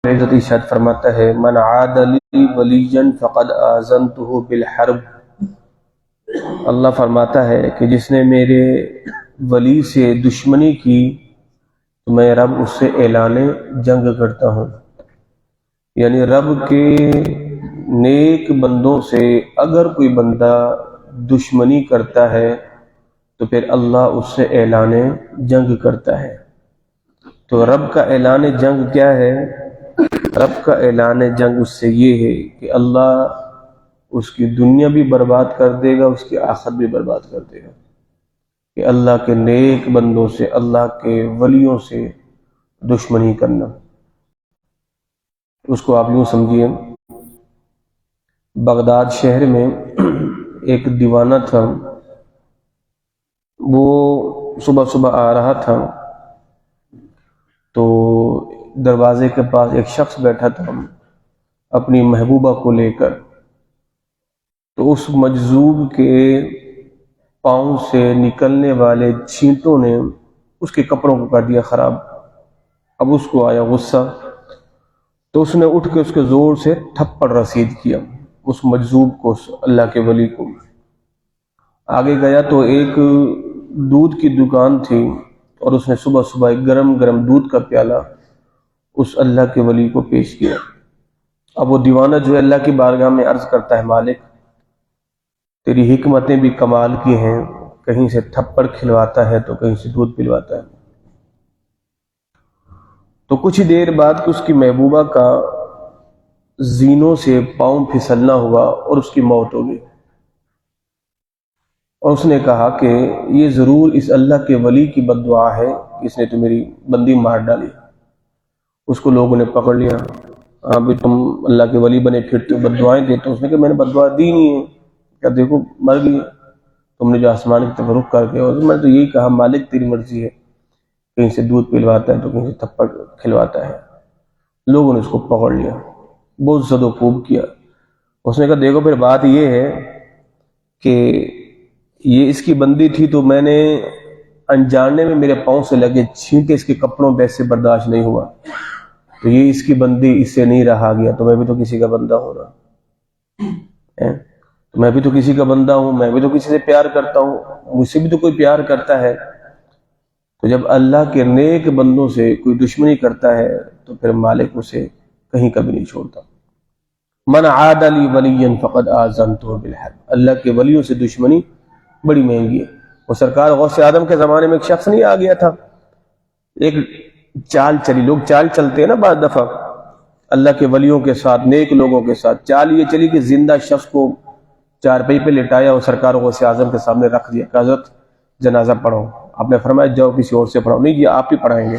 عزت ارشاد فرماتا ہے من عاد لی ولیا فقد آذنتہ بالحرب۔ اللہ فرماتا ہے کہ جس نے میرے ولی سے دشمنی کی تو میں رب اس سے اعلان جنگ کرتا ہوں۔ یعنی رب کے نیک بندوں سے اگر کوئی بندہ دشمنی کرتا ہے تو پھر اللہ اس سے اعلان جنگ کرتا ہے۔ تو رب کا اعلان جنگ کیا ہے؟ رب کا اعلان جنگ اس سے یہ ہے کہ اللہ اس کی دنیا بھی برباد کر دے گا، اس کی آخرت بھی برباد کر دے گا۔ کہ اللہ کے نیک بندوں سے، اللہ کے ولیوں سے دشمنی کرنا، اس کو آپ یوں سمجھیے، بغداد شہر میں ایک دیوانہ تھا، وہ صبح صبح آ رہا تھا تو دروازے کے پاس ایک شخص بیٹھا تھا اپنی محبوبہ کو لے کر، تو اس مجذوب کے پاؤں سے نکلنے والے چھینٹوں نے اس کے کپڑوں کو کر دیا خراب۔ اب اس کو آیا غصہ، تو اس نے اٹھ کے اس کے زور سے تھپڑ رسید کیا اس مجذوب کو، اس اللہ کے ولی کو۔ آگے گیا تو ایک دودھ کی دکان تھی اور اس نے صبح صبح ایک گرم گرم دودھ کا پیالہ اس اللہ کے ولی کو پیش کیا۔ اب وہ دیوانہ جو ہے اللہ کی بارگاہ میں عرض کرتا ہے، مالک تیری حکمتیں بھی کمال کی ہیں، کہیں سے تھپڑ کھلواتا ہے تو کہیں سے دودھ پلواتا ہے۔ تو کچھ ہی دیر بعد اس کی محبوبہ کا زینوں سے پاؤں پھسلنا ہوا اور اس کی موت ہو گئی۔ اور اس نے کہا کہ یہ ضرور اس اللہ کے ولی کی بد دعا ہے کہ اس نے تو میری بندی مار ڈالی۔ اس کو لوگوں نے پکڑ لیا، بھی تم اللہ کے ولی بنے پھرتے بد دعائیں دیتے ہو۔ اس نے کہا میں نے بد دعا دی نہیں ہے، کیا دیکھو مر گئی، تم نے جو آسمان کی طرف رخ کر کے، اور میں تو یہی کہا مالک تیری مرضی ہے، کہیں سے دودھ پلواتا ہے تو کہیں سے تھپڑ کھلواتا ہے۔ لوگوں نے اس کو پکڑ لیا، بہت زد و کوب کیا۔ اس نے کہا دیکھو پھر بات یہ ہے کہ یہ اس کی بندی تھی تو میں نے انجانے میں میرے پاؤں سے لگے چھینٹے اس کے کپڑوں پہ سے برداشت نہیں ہوا، تو یہ اس کی بندی اس سے نہیں رہا گیا، تو میں بھی تو کسی کا بندہ ہوں نا، تو میں بھی تو کسی کا بندہ ہوں، میں بھی تو کسی سے پیار کرتا ہوں، مجھ سے بھی تو کوئی پیار کرتا ہے۔ تو جب اللہ کے نیک بندوں سے کوئی دشمنی کرتا ہے تو پھر مالک اسے کہیں کبھی نہیں چھوڑتا۔ من عاد لی ولیا فقد آذنتہ بالحرب۔ اللہ کے ولیوں سے دشمنی بڑی مہنگی ہے۔ وہ سرکار غوث اعظم کے زمانے میں ایک شخص نہیں آ گیا تھا، ایک چال چلی، لوگ چال چلتے ہیں نا بعض دفعہ اللہ کے ولیوں کے ساتھ، نیک لوگوں کے ساتھ، چال یہ چلی کہ زندہ شخص کو چارپائی پہ لٹایا اور سرکار غوث اعظم کے سامنے رکھ دیا کہ حضرت جنازہ پڑھو۔ آپ نے فرمایا جاؤ کسی اور سے پڑھو، نہیں یہ آپ ہی پڑھائیں گے۔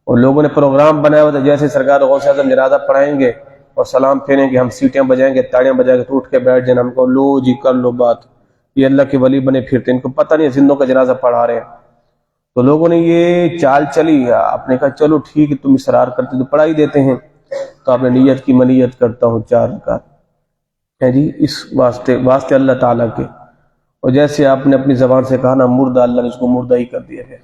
اور لوگوں نے پروگرام بنایا ہوا تھا جیسے سرکار غوث اعظم جنازہ پڑھائیں گے اور سلام پھیریں گے، ہم سیٹیاں بجائیں گے، تاڑیاں بجائیں گے، تو اٹھ کے بیٹھ جانا، ہم کو لو جی کر لو بات، یہ اللہ کے ولی بنے پھرتے، ان کو پتہ نہیں زندوں کا جنازہ پڑھا رہے ہیں۔ تو لوگوں نے یہ چال چلی، آپ نے کہا چلو ٹھیک ہے تم اصرار کرتے تو پڑھا ہی دیتے ہیں۔ تو آپ نے نیت کی، میں نیت کرتا ہوں 4 رکعت ہے جی اس واسطے اللہ تعالیٰ کے، اور جیسے آپ نے اپنی زبان سے کہا نا مردہ، اللہ نے اس کو مردہ ہی کر دیا ہے۔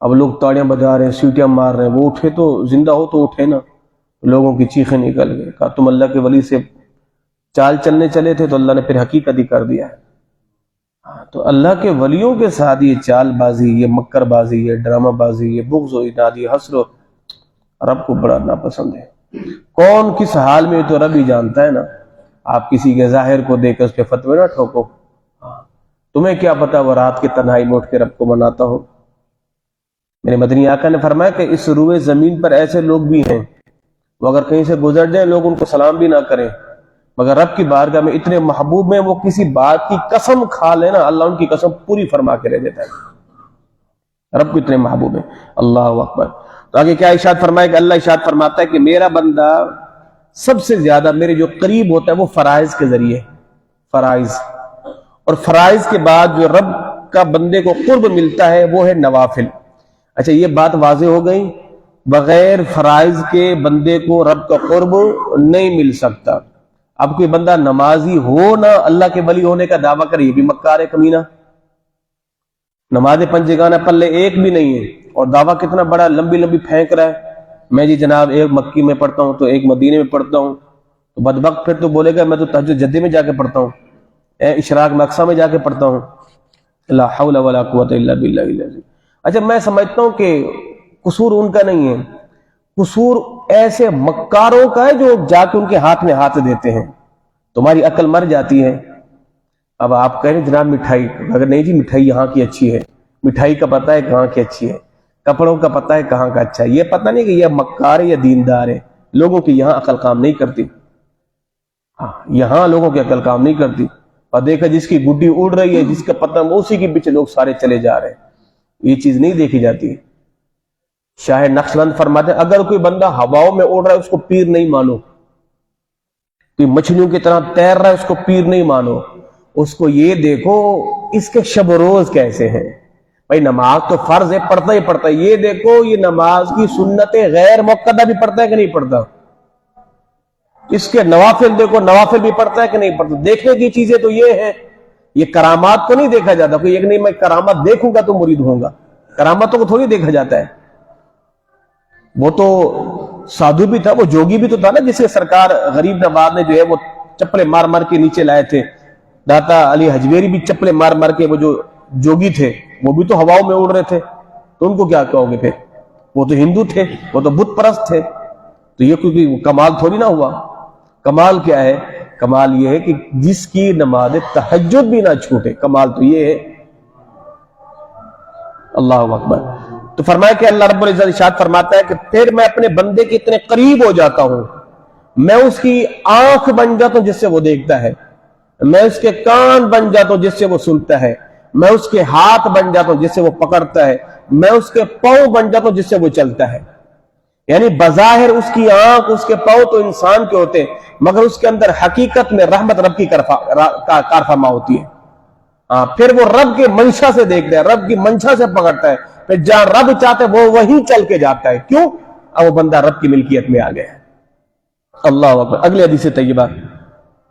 اب لوگ تاڑیاں بجا رہے ہیں، سیٹیاں مار رہے ہیں، وہ اٹھے تو زندہ ہو تو اٹھے نا، لوگوں کی چیخیں نکل گئے، کہا تم اللہ کے ولی سے چال چلنے چلے تھے، تو اللہ نے پھر حقیقت ہی کر دیا ہے۔ تو اللہ کے ولیوں کے ساتھ یہ چال بازی، یہ مکر بازی، یہ ڈرامہ بازی، یہ بغض و عناد، یہ حسد و رب کو بڑا ناپسند ہے۔ کون کس حال میں تو رب ہی جانتا ہے نا، آپ کسی کے ظاہر کو دیکھ کر اس کے فتوے نہ ٹھوکو، تمہیں کیا پتا وہ رات کی تنہائی میں اٹھ کے رب کو مناتا ہو۔ میرے مدنی آقا نے فرمایا کہ اس روئے زمین پر ایسے لوگ بھی ہیں، وہ اگر کہیں سے گزر جائیں لوگ ان کو سلام بھی نہ کریں، مگر رب کی بارگاہ میں اتنے محبوب میں، وہ کسی بات کی قسم کھا لینا اللہ ان کی قسم پوری فرما کے رہ دیتا ہے۔ رب کو اتنے محبوب ہیں، اللہ اکبر۔ تو آگے کیا ارشاد فرمائے کہ اللہ ارشاد فرماتا ہے کہ میرا بندہ سب سے زیادہ میرے جو قریب ہوتا ہے وہ فرائض کے ذریعے، فرائض، اور فرائض کے بعد جو رب کا بندے کو قرب ملتا ہے وہ ہے نوافل۔ اچھا یہ بات واضح ہو گئی، بغیر فرائض کے بندے کو رب کا قرب نہیں مل سکتا۔ اب کوئی بندہ نمازی ہو نہ اللہ کے ولی ہونے کا دعویٰ کرے، یہ بھی مکار ہے کمینہ، نماز پنجگانہ پلے ایک بھی نہیں ہے اور دعویٰ کتنا بڑا لمبی لمبی پھینک رہا ہے، میں جی جناب ایک مکی میں پڑھتا ہوں تو ایک مدینے میں پڑھتا ہوں، تو بدبخت پھر تو بولے گا میں تو تہجد جدے میں جا کے پڑھتا ہوں، اشراق میں اقصی میں جا کے پڑھتا ہوں۔ لا حول ولا قوت الا باللہ العظیم۔ اچھا میں سمجھتا ہوں کہ قصور ان کا نہیں ہے، قصور ایسے مکاروں کا ہے جو جا کے ان کے ہاتھ میں ہاتھ دیتے ہیں۔ تمہاری عقل مر جاتی ہے، اب آپ کہہ رہے ہیں جناب مٹھائی، اگر نہیں جی مٹھائی یہاں کی اچھی ہے، مٹھائی کا پتہ ہے کہاں کی اچھی ہے، کپڑوں کا پتہ ہے کہاں کا اچھا ہے، یہ پتہ نہیں کہ یہ مکار ہے یا دیندار ہے۔ لوگوں کی یہاں عقل کام نہیں کرتی، یہاں لوگوں کی عقل کام نہیں کرتی، اور دیکھا جس کی گڈی اڑ رہی ہے، جس کا پتنگ اسی کے پیچھے لوگ سارے چلے جا رہے ہیں، یہ چیز نہیں دیکھی جاتی۔ شاہ نقشبند فرماتے ہیں اگر کوئی بندہ ہواؤں میں اڑ رہا ہے اس کو پیر نہیں مانو، کوئی مچھلیوں کی طرح تیر رہا ہے اس کو پیر نہیں مانو، اس کو یہ دیکھو اس کے شب و روز کیسے ہیں۔ بھائی نماز تو فرض ہے، پڑھتا ہی پڑھتا ہے، یہ دیکھو یہ نماز کی سنتیں غیر مؤکدہ بھی پڑھتا ہے کہ نہیں پڑھتا، اس کے نوافل دیکھو نوافل بھی پڑھتا ہے کہ نہیں پڑھتا۔ دیکھنے کی چیزیں تو یہ ہیں، یہ کرامات کو نہیں دیکھا جاتا، کوئی ایک نہیں میں کرامت دیکھوں گا تو مرید ہوں گا، کرامتوں کو تھوڑی دیکھا جاتا ہے۔ وہ تو سادھو بھی تھا، وہ جوگی بھی تو تھا نا، جس سے سرکار غریب نواز نے جو ہے وہ چپلے مار مار کے نیچے لائے تھے، داتا علی حجویری بھی چپلے مار مار کے، وہ جو جوگی تھے وہ بھی تو ہواؤں میں اڑ رہے تھے، تو ان کو کیا کہو گے پھر؟ وہ تو ہندو تھے، وہ تو بت پرست تھے، تو یہ کوئی کمال تھوڑی نہ ہوا۔ کمال کیا ہے؟ کمال یہ ہے کہ جس کی نماز تہجد بھی نہ چھوٹے، کمال تو یہ ہے۔ اللہ اکبر۔ تو فرمایا کہ اللہ رب العزت ارشاد فرماتا ہے کہ پھر میں اپنے بندے کے اتنے قریب ہو جاتا ہوں، میں اس کی آنکھ بن جاتا ہوں جس سے وہ دیکھتا ہے، میں اس کے کان بن جاتا ہوں جس سے وہ سنتا ہے، میں اس کے ہاتھ بن جاتا ہوں جس سے وہ پکڑتا ہے، میں اس کے پاؤں بن جاتا ہوں جس سے وہ چلتا ہے۔ یعنی بظاہر اس کی آنکھ اس کے پاؤں تو انسان کے ہوتے ہیں، مگر اس کے اندر حقیقت میں رحمت رب کی کارفرما ہوتی ہے۔ پھر وہ رب کے منشا سے دیکھتا ہے، رب کی منشا سے پکڑتا ہے، پھر جہاں رب چاہتا ہے وہ وہیں چل کے جاتا ہے۔ کیوں؟ اب وہ بندہ رب کی ملکیت میں آ گیا ہے۔ اللہ اکبر۔ اگلے حدیث طیبہ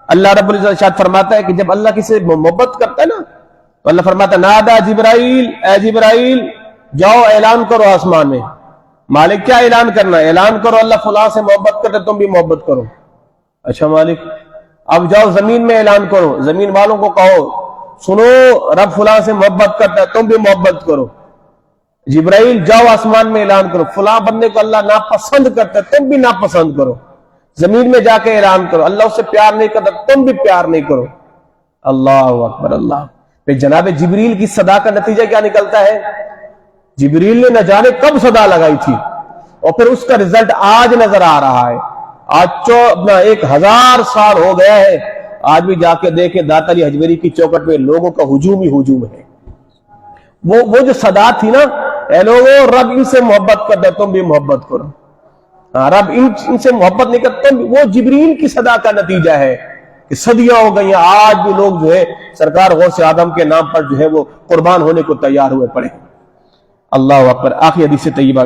اللہ رب العزت ارشاد فرماتا ہے کہ جب اللہ کسی سے محبت کرتا ہے نا تو اللہ فرماتا ہے نادا جبرائیل، اے جبرائیل جاؤ اعلان کرو آسمان میں۔ مالک کیا اعلان کرنا ہے؟ اعلان کرو اللہ فلاں سے محبت کرتے تم بھی محبت کرو۔ اچھا مالک، اب جاؤ زمین میں اعلان کرو، زمین والوں کو کہو سنو رب فلاں سے محبت کرتا ہے تم بھی محبت کرو۔ جبرائیل جاؤ آسمان میں اعلان کرو فلاں بندے کو اللہ ناپسند کرتا ہے تم بھی ناپسند کرو۔ زمین میں جا کے اعلان کرو اللہ اس سے پیار نہیں کرتا تم بھی پیار نہیں کرو۔ اللہ اکبر اللہ۔ پھر جناب جبریل کی صدا کا نتیجہ کیا نکلتا ہے؟ جبریل نے نہ جانے کب صدا لگائی تھی اور پھر اس کا رزلٹ آج نظر آ رہا ہے۔ آج 1000 سال ہو گیا ہے، آج بھی جا کے دیکھیں داتا علی حجویری کی چوکٹ پہ لوگوں کا ہجوم ہی ہجوم ہے۔ وہ جو صدا تھی نا، اے لوگوں رب ان سے محبت کرتا ہے تم بھی محبت کرو، رب ان سے محبت نہیں کرتا تم بھی، وہ جبریل کی صدا کا نتیجہ ہے کہ صدیاں ہو گئی ہیں، آج بھی لوگ جو ہے سرکار غوث آدم کے نام پر جو ہے وہ قربان ہونے کو تیار ہوئے پڑے۔ اللہ اکبر۔ آخری حدیث طیبہ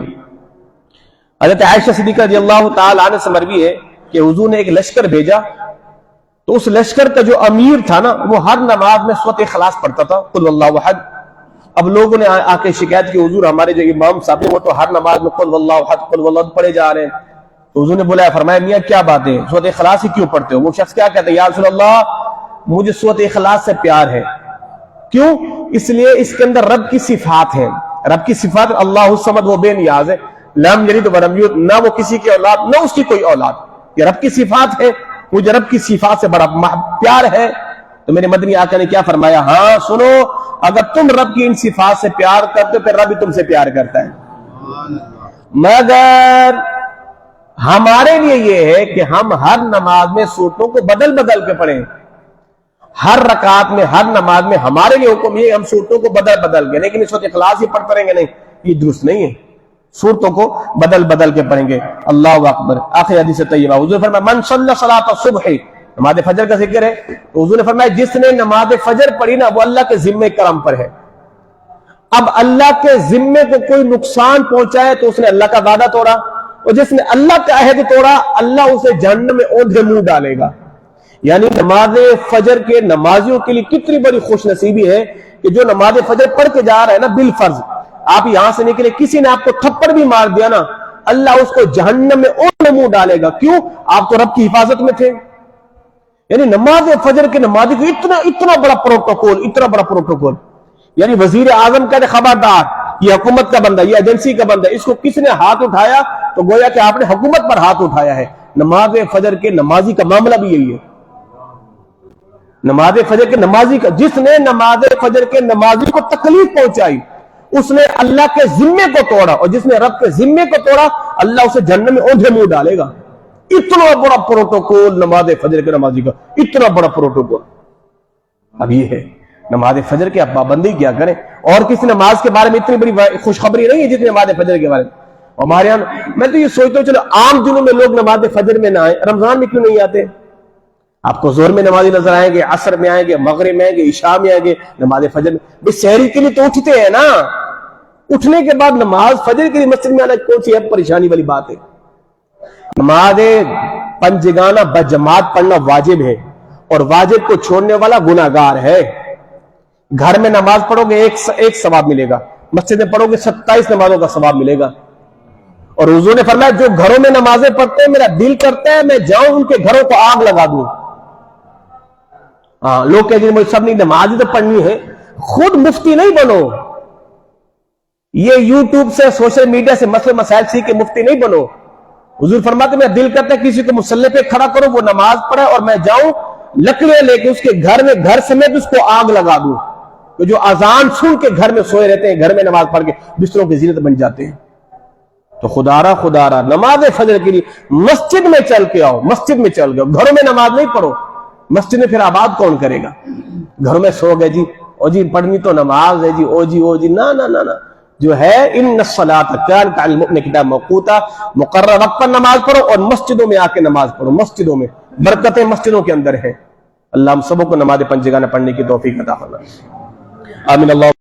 حضرت عائشہ صدیقہ رضی اللہ تعالی عنہ سے مروی ہے کہ حضور نے ایک لشکر بھیجا، تو اس لشکر کا جو امیر تھا نا وہ ہر نماز میں سورۃ اخلاص پڑھتا تھا، قل واللہ احد۔ اب لوگوں نے آ کے شکایت کی حضور ہمارے جو امام صاحب ہیں وہ تو ہر نماز میں قل واللہ احد قل واللہ احد پڑھے جا رہے ہیں۔ تو حضور نے بلایا، فرمایا میاں کیا بات ہے، سورۃ اخلاص ہی کیوں پڑھتے ہو؟ وہ شخص کیا کہتا ہے، یا رسول اللہ مجھے سورۃ اخلاص سے پیار ہے۔ کیوں؟ اس لیے اس کے اندر رب کی صفات ہیں، رب کی صفات اللہ الصمد وہ بے نیاز ہے، لم یلد ولم یولد، نہ وہ کسی کی اولاد نہ اس کی کوئی اولاد، یہ رب کی صفات ہے، مجھے رب کی صفات سے بڑا پیار ہے۔ تو میرے مدنی آقا نے کیا فرمایا، ہاں سنو اگر تم رب کی ان صفات سے پیار کرتے پھر رب بھی تم سے پیار کرتا ہے، مگر ہمارے لیے یہ ہے کہ ہم ہر نماز میں سورتوں کو بدل بدل کے پڑھیں، ہر رکعت میں ہر نماز میں حمارے لیے حکم یہ ہم سورتوں کو بدل بدل کے، لیکن سورۃ اخلاص ہی پڑھتے رہیں گے نہیں، یہ درست نہیں ہے، سورتوں کو بدل بدل کے پڑھیں گے۔ اللہ اکبر۔ آخری حدیث طیبہ حضور فرمایا من صلی صلاۃ الصبح، نماز فجر کا ذکر ہے، تو حضور نے فرمایا جس نے نماز فجر پڑھی نا وہ اللہ کے ذمہ کرم پر ہے۔ اب اللہ کے ذمے کو کوئی نقصان پہنچائے تو اس نے اللہ کا وعدہ توڑا، اور جس نے اللہ کا عہد توڑا اللہ اسے جہنم میں اوندھے منہ ڈالے گا۔ یعنی نماز فجر کے نمازیوں کے لیے کتنی بڑی خوش نصیبی ہے کہ جو نماز فجر پڑھ کے جا رہا ہے نا بالفرض، آپ یہاں سے نکلے کسی نے آپ کو تھپڑ بھی مار دیا نا اللہ اس کو جہنم میں اور منہ ڈالے گا. کیوں؟ آپ تو رب کی حفاظت میں تھے. یعنی نماز فجر کے نمازی کو اتنا بڑا پروٹوکول. یعنی وزیر اعظم کہتے خبردار، یہ حکومت کا بندہ، یہ ایجنسی کا بندہ، اس کو کس نے ہاتھ اٹھایا تو گویا کہ آپ نے حکومت پر ہاتھ اٹھایا ہے. نماز فجر کے نمازی کا معاملہ بھی یہی ہے. نماز فجر کے نمازی کا، جس نے نماز فجر کے نمازی کو تکلیف پہنچائی اس نے اللہ کے ذمے کو توڑا، اور جس نے رب کے ذمے کو توڑا اللہ اسے جہنم میں اوندھے منہ ڈالے گا. اتنا بڑا پروٹوکول نماز فجر کے نمازی کا، اتنا بڑا پروٹوکول. اب یہ ہے نماز فجر کی آپ پابندی کیا کریں. اور کسی نماز کے بارے میں اتنی بڑی خوشخبری نہیں ہے جتنی نماز فجر کے بارے میں. ہمارے یہاں میں تو یہ سوچتا ہوں چلو عام دنوں میں لوگ نماز فجر میں نہ آئیں، رمضان میں کیوں نہیں آتے؟ آپ کو ظہر میں نمازی نظر آئیں گے، عصر میں آئیں گے، مغرب میں آئیں گے، عشاء میں آئیں گے. نماز فجر میں بھئی سحری کے لیے تو اٹھتے ہیں نا، اٹھنے کے بعد نماز فجر کے لیے مسجد میں آنا کون سی ہے پریشانی والی بات ہے؟ نماز پنجگانہ بجماعت پڑھنا واجب ہے، اور واجب کو چھوڑنے والا گناہگار ہے. گھر میں نماز پڑھو گے ایک ثواب ملے گا، مسجد میں پڑھو گے 27 نمازوں کا ثواب ملے گا. اور حضور نے فرمایا جو گھروں میں نمازیں پڑھتے ہیں میرا دل کرتا ہے میں جاؤں ان کے گھروں کو آگ لگا دوں. لوگ کہتے ہیں مجھے سب نہیں نماز ہی تو پڑھنی ہے. خود مفتی نہیں بنو، یہ یوٹیوب سے سوشل میڈیا سے مسئلے مسائل سیکھ کے مفتی نہیں بنو. حضور فرماتے میرا دل کرتا ہے کسی کو مصلی پہ کھڑا کرو، وہ نماز پڑھے اور میں جاؤں لکڑیاں لے کے اس کے گھر سمیت اس کو آگ لگا دوں. جو اذان سن کے گھر میں سوئے رہتے ہیں، گھر میں نماز پڑھ کے بستروں کی زینت بن جاتے ہیں. تو خدا را نماز فجر کے لیے مسجد میں چل کے آؤ، مسجد میں چل گئے. گھروں میں نماز نہیں پڑھو، مسجد میں پھر آباد کون کرے گا؟ گھروں میں سو گئے جی او جی پڑھنی تو نماز ہے جی، او جی نا نا نا نا. جو ہے ان الصلاۃ کانت علی المؤمنین کتابا موقوتا، مقرر وقت پر نماز پڑھو اور مسجدوں میں آ کے نماز پڑھو. مسجدوں میں برکتیں مسجدوں کے اندر ہیں. اللہ ہم سبوں کو نماز پنجگانہ پڑھنے کی توفیق عطا فرمائے. آمین. اللہ